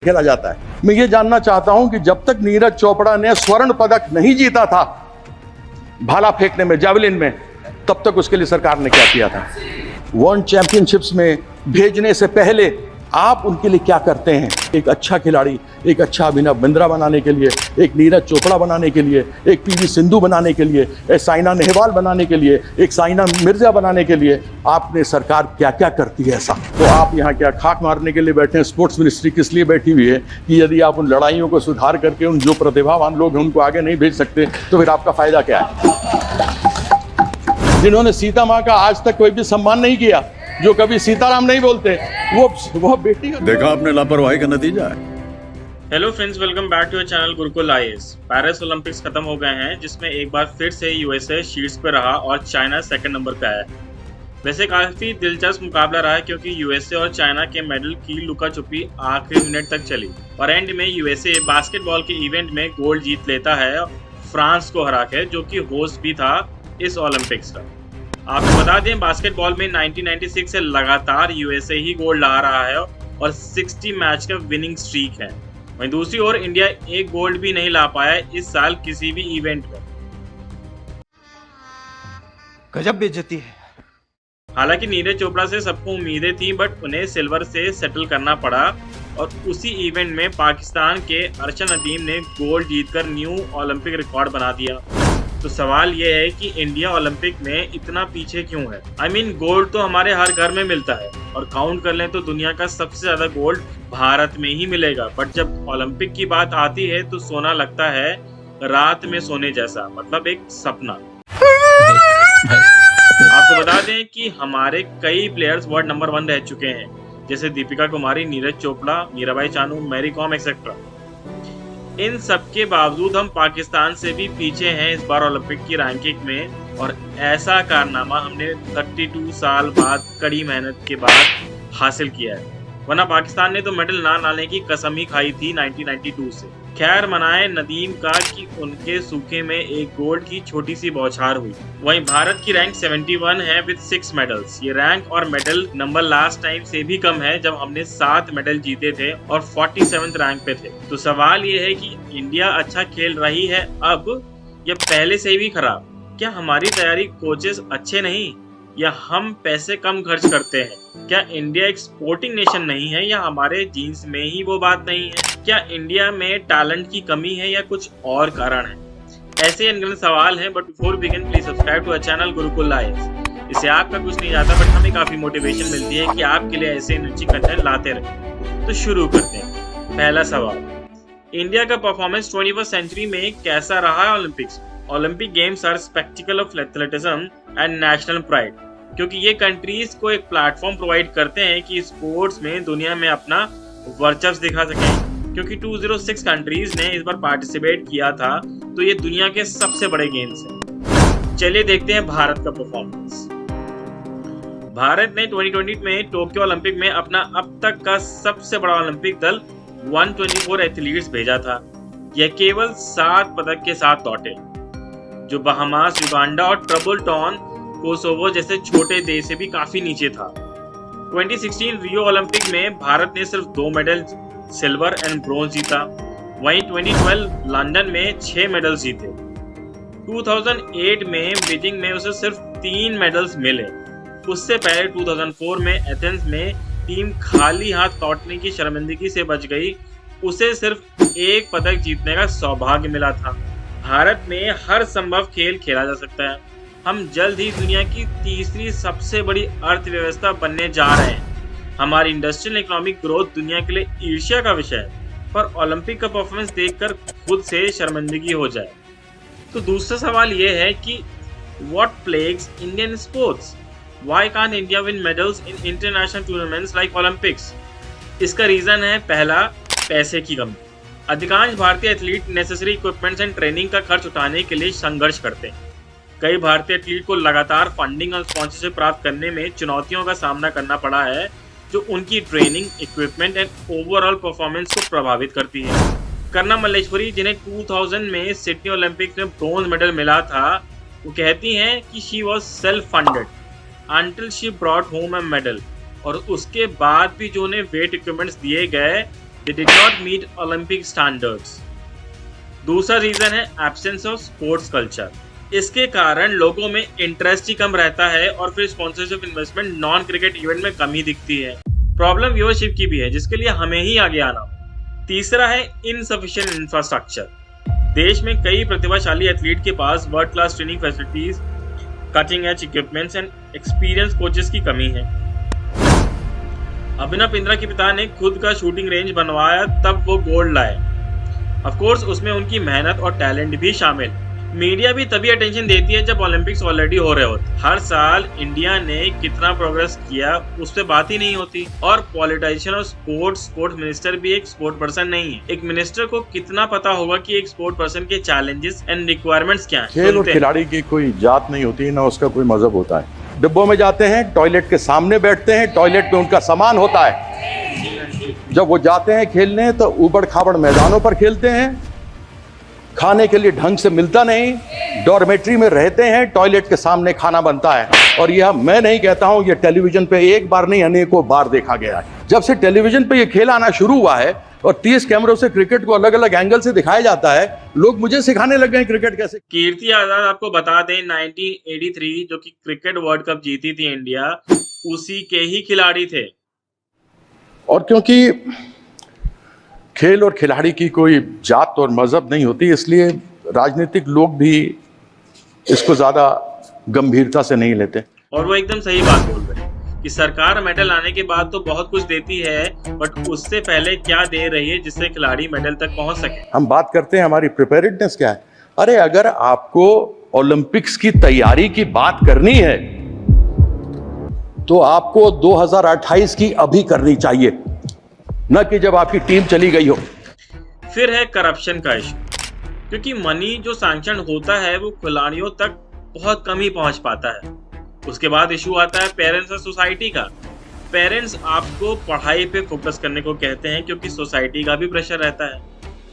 खेला जाता है। मैं ये जानना चाहता हूं कि जब तक नीरज चोपड़ा ने स्वर्ण पदक नहीं जीता था भाला फेंकने में, जावलिन में, तब तक उसके लिए सरकार ने क्या किया था? वर्ल्ड चैंपियनशिप्स में भेजने से पहले आप उनके लिए क्या करते हैं? एक अच्छा खिलाड़ी, एक अच्छा अभिनव बिंद्रा बनाने के लिए, एक नीरज चोपड़ा बनाने के लिए, एक पीवी सिंधु बनाने के लिए, एक साइना नेहवाल बनाने के लिए, एक साइना मिर्जा बनाने के लिए आपने सरकार क्या क्या करती है ऐसा? तो आप यहाँ क्या खाक मारने के लिए बैठे हैं? स्पोर्ट्स मिनिस्ट्री किस लिए बैठी हुई है कि यदि आप उन लड़ाइयों को सुधार करके उन जो प्रतिभावान लोग हैं उनको आगे नहीं भेज सकते तो फिर आपका फायदा क्या है? जिन्होंने सीता माँ का आज तक कोई भी सम्मान नहीं किया, जो कभी सीताराम नहीं बोलते, वो बेटी देखा आपने लापरवाही का नतीजा है। Hello friends, welcome back to your channel Gurukul IAS. Paris Olympics खत्म हो गए हैं, जिसमें एक बार फिर से यूएसए शीर्ष पे रहा और चाइना सेकंड नंबर पे आया। वैसे काफी दिलचस्प मुकाबला रहा है क्योंकि यूएसए और चाइना के मेडल की लुका छुपी आखिरी मिनट तक चली और एंड में यूएसए बास्केटबॉल के इवेंट में गोल्ड जीत लेता है फ्रांस को हरा के, जो कि होस्ट भी था इस ओलंपिक्स का। आपको बता दें, बास्केटबॉल में 1996 से लगातार यूएसए ही गोल्ड ला रहा है और 60 मैच का विनिंग स्ट्रीक है। वहीं दूसरी ओर इंडिया एक गोल्ड भी नहीं ला पाया इस साल किसी भी इवेंट में। गजब बेइज्जती है। हालांकि नीरज चोपड़ा से सबको उम्मीदें थी, बट उन्हें सिल्वर से सेटल करना पड़ा और उसी इवेंट में पाकिस्तान के अर्शन नदीम ने गोल्ड जीतकर न्यू ओलंपिक रिकॉर्ड बना दिया। तो सवाल ये है कि इंडिया ओलंपिक में इतना पीछे क्यों है? आई मीन गोल्ड तो हमारे हर घर में मिलता है और काउंट कर लें तो दुनिया का सबसे ज्यादा गोल्ड भारत में ही मिलेगा, बट जब ओलंपिक की बात आती है तो सोना लगता है रात में सोने जैसा, मतलब एक सपना। आपको बता दें कि हमारे कई प्लेयर्स वर्ल्ड नंबर 1 रह चुके हैं, जैसे दीपिका कुमारी, नीरज चोपड़ा, मीराबाई चानू, मैरी कॉम एक्सेट्रा। इन सब के बावजूद हम पाकिस्तान से भी पीछे हैं इस बार ओलंपिक की रैंकिंग में, और ऐसा कारनामा हमने 32 साल बाद कड़ी मेहनत के बाद हासिल किया है। वरना पाकिस्तान ने तो मेडल ना लाने की कसम ही खाई थी 1992 से। खैर मनाए नदीम का कि उनके सूखे में एक गोल्ड की छोटी सी बौछार हुई। वहीं भारत की रैंक 71 है विद 6 मेडल्स। ये रैंक और मेडल नंबर लास्ट टाइम से भी कम है जब हमने 7 मेडल जीते थे और 47th रैंक पे थे। तो सवाल ये है कि इंडिया अच्छा खेल रही है अब या पहले से भी खराब? क्या हमारी तैयारी कोचेस अच्छे नहीं या हम पैसे कम खर्च करते हैं? क्या इंडिया एक स्पोर्टिंग नेशन नहीं है या हमारे जीन्स में ही वो बात नहीं है? क्या इंडिया में टैलेंट की कमी है या कुछ और कारण है? ऐसे अनगिनत सवाल हैं, but before begin please subscribe to our channel Gurukul IAS. इससे आपका कुछ नहीं जाता, बट हमें काफी मोटिवेशन मिलती है कि आपके लिए ऐसे एनर्जी कंटेंट लाते रहें। तो शुरू करते हैं। पहला सवाल, इंडिया का परफॉर्मेंस 21st सेंचुरी में कैसा रहा है Olympics? Olympic games are spectacle of athleticism and national pride, क्योंकि ये कंट्रीज को एक प्लेटफॉर्म प्रोवाइड करते हैं कि स्पोर्ट्स में दुनिया में अपना वर्चस्व दिखा सकें। क्योंकि 206 कंट्रीज ने इस बार पार्टिसिपेट किया था, तो ये दुनिया के सबसे बड़े गेम्स हैं। चलिए देखते हैं भारत का परफॉर्मेंस। भारत ने 2020 में टोक्यो ओलंपिक में अपना अब तक का सबसे बड़ा ओलंपिक दल 124 एथलीट्स भेजा था। यह केवल 7 पदक के साथ लौटे, जो बहामास, युगांडा और ट्रबलटॉन, कोसोवो जैसे छोटे देश से भी काफी नीचे था। 2016 रियो ओलंपिक में भारत ने सिर्फ 2 मेडल, सिल्वर एंड ब्रोंज जीता। वहीं 2012 लंदन में 6 मेडल जीते। 2008 में बीजिंग में उसे सिर्फ 3 मेडल्स मिले। उससे पहले 2004 में एथेंस में टीम खाली हाथ लौटने की शर्मिंदगी से बच गई। उसे सिर्फ 1 पदक जीतने का सौभाग्य मिला था। भारत में हर संभव खेल खेला जा सकता है। हम जल्द ही दुनिया की तीसरी सबसे बड़ी अर्थव्यवस्था बनने जा रहे हैं। हमारी इंडस्ट्रियल इकोनॉमिक ग्रोथ दुनिया के लिए ईर्ष्या का विषय है, पर ओलंपिक का परफॉर्मेंस देखकर खुद से शर्मिंदगी हो जाए। तो दूसरा सवाल ये है कि what plagues Indian sports? Why can't India win medals in international tournaments like Olympics? इसका रीजन है पहला, पैसे की कमी। अधिकांश भारतीय athlete necessary equipments and training का खर्च उठाने के लिए संघर्ष करते हैं। कई भारतीय एथलीट को लगातार फंडिंग और स्पॉन्सरशिप प्राप्त करने में चुनौतियों का सामना करना पड़ा है, जो उनकी training, equipment and overall performance को प्रभावित करती है। कर्णा मल्लेश्वरी, जिन्हें 2000 में सिडनी ओलंपिक्स में ब्रोंज मेडल मिला था, वो कहती हैं कि she was self funded until she brought home a medal, और उसके बाद भी जो उन्हें वेट इक्विपमेंट्स दिए गए They did not meet Olympic standards. दूसरा रीजन है एब्सेंस ऑफ स्पोर्ट्स कल्चर। इसके कारण लोगों में इंटरेस्ट ही कम रहता है और फिर sponsorship investment non cricket event में कम ही दिखती है। प्रॉब्लम व्यूअरशिप की भी है, जिसके लिए हमें ही आगे आना। तीसरा है इनसफिशिएंट इंफ्रास्ट्रक्चर। देश में कई प्रतिभाशाली एथलीट के पास world class training facilities, cutting edge equipments and experience coaches की कमी है। अभिनव बिंद्रा के पिता ने खुद का शूटिंग रेंज बनवाया, तब वो गोल्ड लाए। ऑफ कोर्स उसमें उनकी मेहनत और टैलेंट भी शामिल। मीडिया भी तभी अटेंशन देती है जब ओलंपिक्स ऑलरेडी हो रहे होते। हर साल इंडिया ने कितना प्रोग्रेस किया उस पर बात ही नहीं होती। और पॉलिटिशियन और स्पोर्ट्स मिनिस्टर भी एक स्पोर्ट पर्सन नहीं है। एक मिनिस्टर को कितना पता होगा कि एक स्पोर्ट पर्सन के चैलेंजेस एंड रिक्वायरमेंट्स क्या हैं। खेल और खिलाड़ी की कोई जात नहीं होती, ना उसका कोई मजहब होता है। डिब्बों में जाते हैं, टॉयलेट के सामने बैठते हैं, टॉयलेट में उनका सामान होता है। जब वो जाते हैं खेलने तो ऊबड़ खाबड़ मैदानों पर खेलते हैं, खाने के लिए ढंग से मिलता नहीं, डॉर्मेट्री में रहते हैं, टॉयलेट के सामने खाना बनता है। और यह मैं नहीं कहता हूं, यह टेलीविजन पे एक बार नहीं अनेकों बार देखा गया है। जब से टेलीविजन पे यह खेल आना शुरू हुआ है और 30 कैमरों से क्रिकेट को अलग अलग एंगल से दिखाया जाता है, लोग मुझे सिखाने लग गए क्रिकेट कैसे। कीर्ति आजाद आपको बता दें 1983 जो कि क्रिकेट वर्ल्ड कप जीती थी इंडिया, उसी के ही खिलाड़ी थे। और क्योंकि खेल और खिलाड़ी की कोई जात और मजहब नहीं होती, इसलिए राजनीतिक लोग भी इसको ज्यादा गंभीरता से नहीं लेते। और वो एकदम सही बात बोल रहे हैं कि सरकार मेडल आने के बाद तो बहुत कुछ देती है, बट उससे पहले क्या दे रही है जिससे खिलाड़ी मेडल तक पहुंच सके। हम बात करते हैं हमारी प्रिपेयर्डनेस क्या है। अरे अगर आपको ओलंपिक्स की तैयारी की बात करनी है तो आपको 2028 की अभी करनी चाहिए, न कि जब आपकी टीम चली गई हो। फिर है करप्शन का इशू, क्योंकि मनी जो सैंक्शन होता है वो खिलाड़ियों तक बहुत कम ही पहुंच पाता है। उसके बाद इशू आता है पेरेंट्स और सोसाइटी का। पेरेंट्स आपको पढ़ाई पे फोकस करने को कहते हैं क्योंकि सोसाइटी का भी प्रेशर रहता है।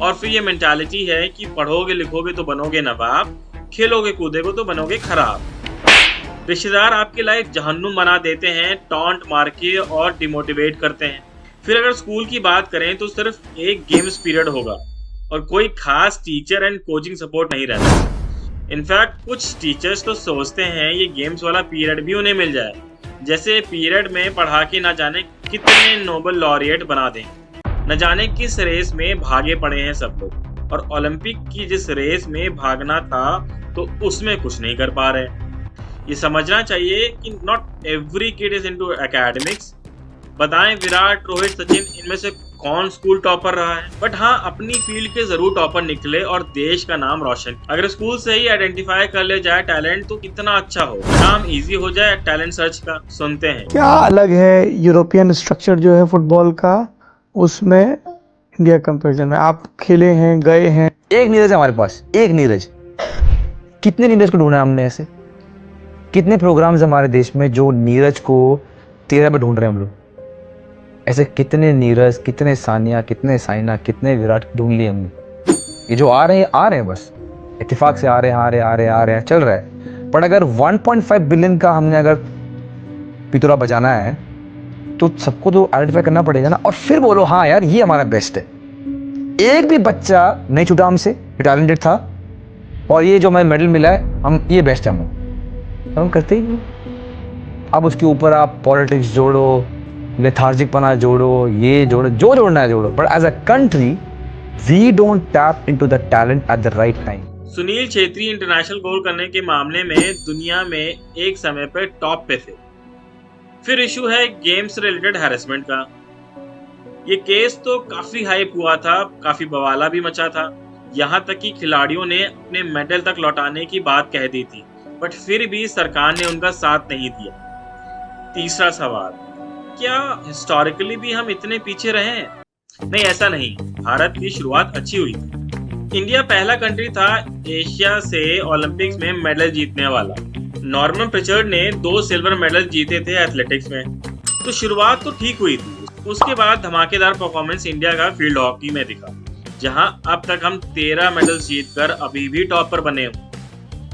और फिर ये मेंटालिटी है कि पढ़ोगे लिखोगे तो बनोगे नवाब, खेलोगे कूदोगे तो बनोगे खराब। रिश्तेदार आपकी लाइफ जहन्नुम बना देते हैं, टॉन्ट मार के और डिमोटिवेट करते हैं। फिर अगर स्कूल की बात करें तो सिर्फ एक गेम्स पीरियड होगा और कोई खास टीचर एंड कोचिंग सपोर्ट नहीं रहता। इनफैक्ट कुछ टीचर्स तो सोचते हैं ये गेम्स वाला पीरियड भी उन्हें मिल जाए, जैसे पीरियड में पढ़ा के ना जाने कितने नोबेल लॉरिएट बना दें। न जाने किस रेस में भागे पड़े हैं सब लोग, और ओलंपिक की जिस रेस में भागना था तो उसमें कुछ नहीं कर पा रहे। ये समझना चाहिए कि not every kid is into academics. बताएं विराट, रोहित, सचिन इनमें से कौन स्कूल टॉपर रहा है, बट हाँ अपनी फील्ड के जरूर टॉपर निकले और देश का नाम रोशन। अगर स्कूल से ही आइडेंटिफाई कर ले जाए टैलेंट तो कितना अच्छा हो, काम इजी हो जाए टैलेंट सर्च का। सुनते हैं क्या अलग है यूरोपियन स्ट्रक्चर जो है फुटबॉल का, उसमें इंडिया कंपैरिजन में। आप खेले हैं, गए हैं। एक नीरज हमारे पास, एक नीरज। कितने नीरज को ढूंढा हमने ऐसे? कितने प्रोग्राम्स हमारे देश में जो नीरज को 13 में ढूंढ रहे हैं हम लोग। ऐसे कितने नीरज, कितने सानिया, कितने साइना, कितने विराट ढूंढ लिए हमने। ये जो आ रहे हैं बस इत्तेफाक से आ रहे हैं, चल रहा है। पर अगर 1.5 बिलियन का हमने अगर पितुरा बजाना है तो सबको तो आइडेंटिफाई करना पड़ेगा ना, और फिर बोलो हाँ यार ये हमारा बेस्ट है। एक भी बच्चा नहीं छूटा हमसे, टैलेंटेड था और ये जो हमें मेडल मिला है, हम ये बेस्ट है, हम करते ही नहीं। अब उसके ऊपर आप पॉलिटिक्स जोड़ो, लेथार्जिक पना जोड़ो, ये जोड़ो, जो जोड़ना है जोड़ो, but as a country we don't tap into the talent at the right time. Sunil Chhetri international goal करने के मामले में दुनिया में एक समय पर टॉप पे थे। फिर इशू है गेम्स रिलेटेड हैरेसमेंट का। ये केस तो काफी हाइप हुआ था, काफी बवाला भी मचा था, यहाँ तक कि खिलाड़ियों ने अपने मेडल तक लौटाने की बात कह दी थी, बट फिर भी सरकार ने उनका साथ नहीं दिया। तीसरा सवाल, क्या हिस्टोरिकली भी हम इतने पीछे रहे हैं? नहीं, ऐसा नहीं। भारत की शुरुआत अच्छी हुई थी। इंडिया पहला कंट्री था एशिया से ओलंपिक्स में मेडल जीतने वाला। नॉर्मन प्रिचर्ड ने 2 सिल्वर मेडल जीते थे एथलेटिक्स में, तो शुरुआत तो ठीक हुई थी। उसके बाद धमाकेदार परफॉर्मेंस इंडिया का फील्ड हॉकी में दिखा, जहां अब तक हम 13 मेडल्स जीतकर अभी भी टॉप पर बने हुए।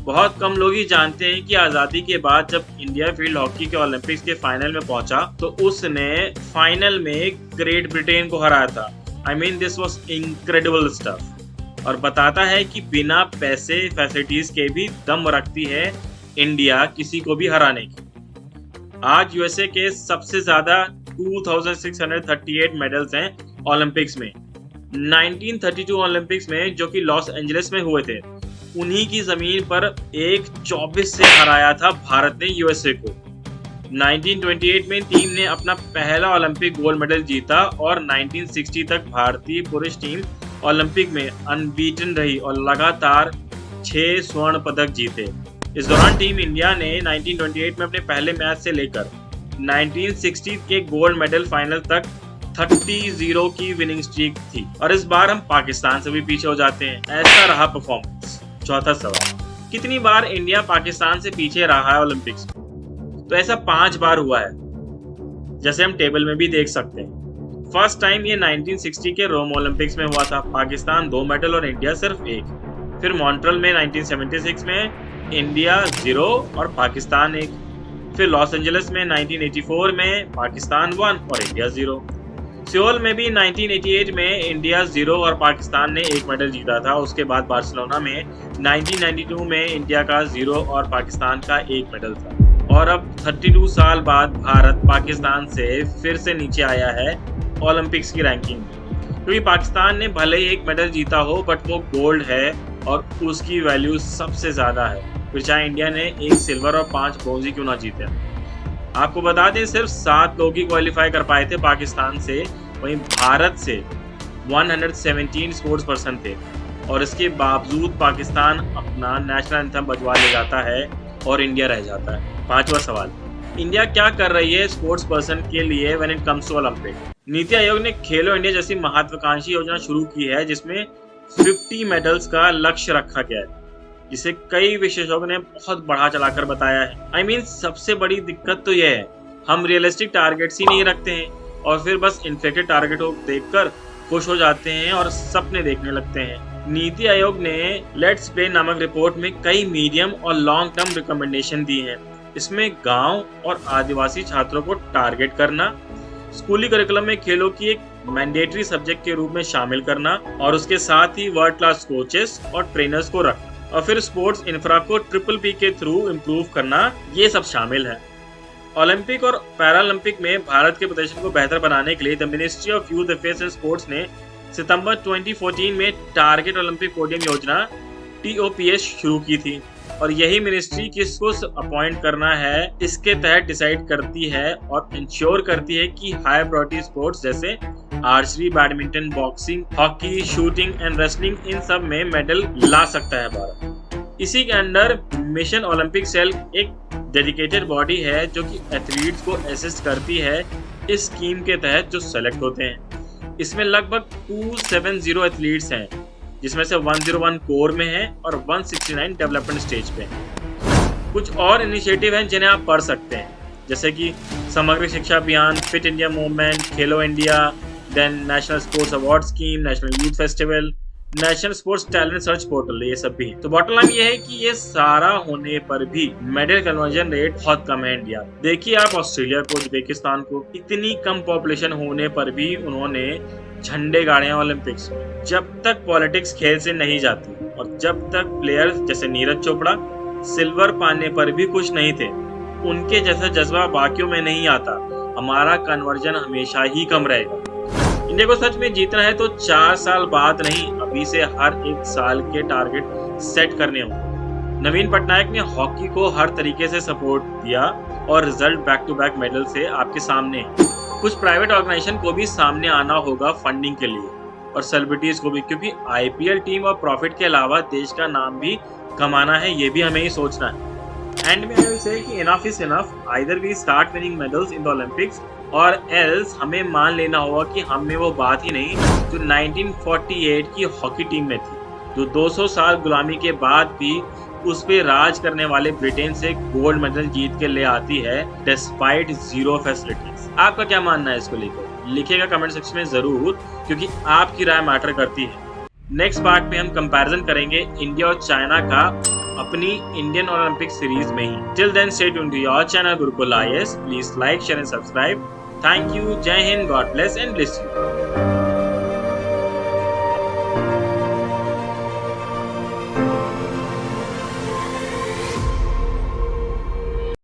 बहुत कम लोग ही जानते हैं कि आज़ादी के बाद जब इंडिया फील्ड हॉकी के ओलंपिक्स के फाइनल में पहुंचा तो उसने फाइनल में ग्रेट ब्रिटेन को हराया था। I mean this was incredible stuff. और बताता है कि बिना पैसे फैसिलिटीज के भी दम रखती है इंडिया किसी को भी हराने की। आज यूएसए के सबसे ज्यादा 2638 मेडल्स हैं ओलंपिक्स में। 1932 ओलंपिक्स में जो कि लॉस एंजलिस में हुए थे, उन्हीं की जमीन पर 1-24 से हराया था भारत ने यूएसए को। 1928 में टीम ने अपना पहला ओलंपिक गोल्ड मेडल जीता और 1960 तक भारतीय पुरुष टीम ओलंपिक में अनबीटन रही और लगातार 6 स्वर्ण पदक जीते। इस दौरान टीम इंडिया ने 1928 में अपने पहले मैच से लेकर 1960 के गोल्ड मेडल फाइनल तक 30-0 की विनिंग स्ट्रीक थी। और इस बार हम पाकिस्तान से भी पीछे हो जाते हैं। ऐसा रहा परफॉर्मेंस। चौथा सवाल, कितनी बार इंडिया पाकिस्तान से पीछे रहा है ओलंपिक्स में? तो ऐसा 5 बार हुआ है, जैसे हम टेबल में भी देख सकते हैं। फर्स्ट टाइम ये 1960 के रोम ओलंपिक्स में हुआ था। पाकिस्तान 2 मेडल और इंडिया सिर्फ 1। फिर मॉन्ट्रियल में 1976 में इंडिया 0 और पाकिस्तान 1। फिर लॉस एंजलिस में 1984 में पाकिस्तान 1 और इंडिया 0। सियोल में भी 1988 में इंडिया 0 और पाकिस्तान ने 1 मेडल जीता था। उसके बाद बार्सिलोना में 1992 में इंडिया का 0 और पाकिस्तान का 1 मेडल था। और अब 32 साल बाद भारत पाकिस्तान से फिर से नीचे आया है ओलंपिक्स की रैंकिंग में, क्योंकि पाकिस्तान ने भले ही 1 मेडल जीता हो बट वो गोल्ड है और उसकी वैल्यू सबसे ज़्यादा है। फिर चाहे इंडिया ने 1 सिल्वर और 5 ब्रोंज क्यों ना जीते। आपको बता दें सिर्फ 7 लोग ही क्वालिफाई कर पाए थे पाकिस्तान से, वहीं भारत से 117 स्पोर्ट्स पर्सन थे और इसके बावजूद पाकिस्तान अपना नेशनल एंथम बजवा ले जाता है और इंडिया रह जाता है। 5वां सवाल, इंडिया क्या कर रही है स्पोर्ट्स पर्सन के लिए when it comes to Olympic? NITI Aayog ने खेलो इंडिया जैसी महत्वाकांक्षी योजना शुरू की है जिसमें 50 मेडल्स का लक्ष्य रखा गया है, जिसे कई विशेषज्ञों ने बहुत बढ़ा चलाकर बताया है। आई मीन सबसे बड़ी दिक्कत तो यह है हम रियलिस्टिक टारगेट्स ही नहीं रखते हैं और फिर बस इन्फ्लेटेड टारगेट को देखकर खुश हो जाते हैं और सपने देखने लगते हैं। नीति आयोग ने लेट्स प्ले नामक रिपोर्ट में कई मीडियम और लॉन्ग टर्म रिकमेंडेशन दी हैं। इसमें गांव और आदिवासी छात्रों को टारगेट करना, स्कूली करिकुलम में खेलों की एक मैंडेटरी सब्जेक्ट के रूप में शामिल करना और उसके साथ ही वर्ल्ड क्लास कोचेस और ट्रेनर्स को रखना और फिर स्पोर्ट्स इंफ्रा को PPP के थ्रू इम्प्रूव करना, ये सब शामिल है। ओलंपिक और पैरालंपिक में भारत के प्रदर्शन को बेहतर बनाने के लिए the ministry of youth affairs and sports ने सितंबर 2014 में टारगेट ओलंपिक पोडियम योजना TOPS शुरू की थी और यही मिनिस्ट्री किसको अपॉइंट करना है इसके तहत डिसाइड करती है और इंश्योर करती है कि हाई प्रायोरिटी स्पोर्ट्स जैसे archery, badminton, boxing, hockey, shooting and wrestling, इन सब में मेडल ला सकता है भारत। इसी के अंडर मिशन ओलंपिक सेल एक डेडिकेटेड बॉडी है जो कि एथलीट्स को असिस्ट करती है इस स्कीम के तहत जो सेलेक्ट होते हैं। इसमें लगभग 270 एथलीट्स हैं, जिसमें से 101 कोर में है और 169 डेवलपमेंट स्टेज पे हैं। कुछ और इनिशिएटिव हैं जिन्हें आप पढ़ सकते हैं, जैसे कि Samagra Shiksha Abhiyan, fit India movement, Khelo India, then national sports award scheme, national youth festival, national sports talent search portal, ये सब भी। तो बॉटम लाइन ये है कि ये सारा होने पर भी मेडल कन्वर्जन रेट बहुत कम है इंडिया। देखिए आप ऑस्ट्रेलिया को, उज्बेकिस्तान को, इतनी कम पॉपुलेशन होने पर भी उन्होंने झंडे गाड़े हैं ओलंपिक्स में। जब तक पॉलिटिक्स खेल से नहीं जाती और जब तक प्लेयर्स जैसे नीरज चोपड़ा सिल्वर पाने पर भी खुश नहीं थे, उनके जैसा जज्बा बाकियों में नहीं आता, हमारा कन्वर्जन हमेशा ही कम रहेगा। इंडिया को सच में जीतना है तो 4 साल बाद नहीं, अभी से हर 1 साल के टारगेट सेट करने होंगे। नवीन पटनायक ने हॉकी को हर तरीके से सपोर्ट दिया और result back to back medal से आपके सामने है। कुछ प्राइवेट ऑर्गेनाइजेशन को भी सामने आना होगा फंडिंग के लिए और सेलिब्रिटीज को भी, क्योंकि IPL टीम और प्रॉफिट के अलावा देश का नाम भी कमाना है, ये भी हमें ही सोचना है। एंड में आई विल से कि enough is enough, either we start winning medals in the Olympics और एल्स हमें मान लेना होगा कि हम में वो बात ही नहीं जो 1948 की हॉकी टीम में थी, जो 200 साल गुलामी के बाद भी उस पे राज करने वाले ब्रिटेन से गोल्ड मेडल जीत के ले आती है डिस्पाइट जीरो फैसिलिटीज। आपका क्या मानना है इसको लेकर? लिखिएगा कमेंट सेक्शन में जरूर, क्योंकि आपकी राय मैटर करती है। नेक्स्ट पार्ट में हम कंपैरिजन करेंगे इंडिया और चाइना का अपनी इंडियन ओलंपिक सीरीज में ही। Till then stay tuned to your channel Gurukul IAS। Please like, share and subscribe. Thank you. जय हिंद, God bless and bless you.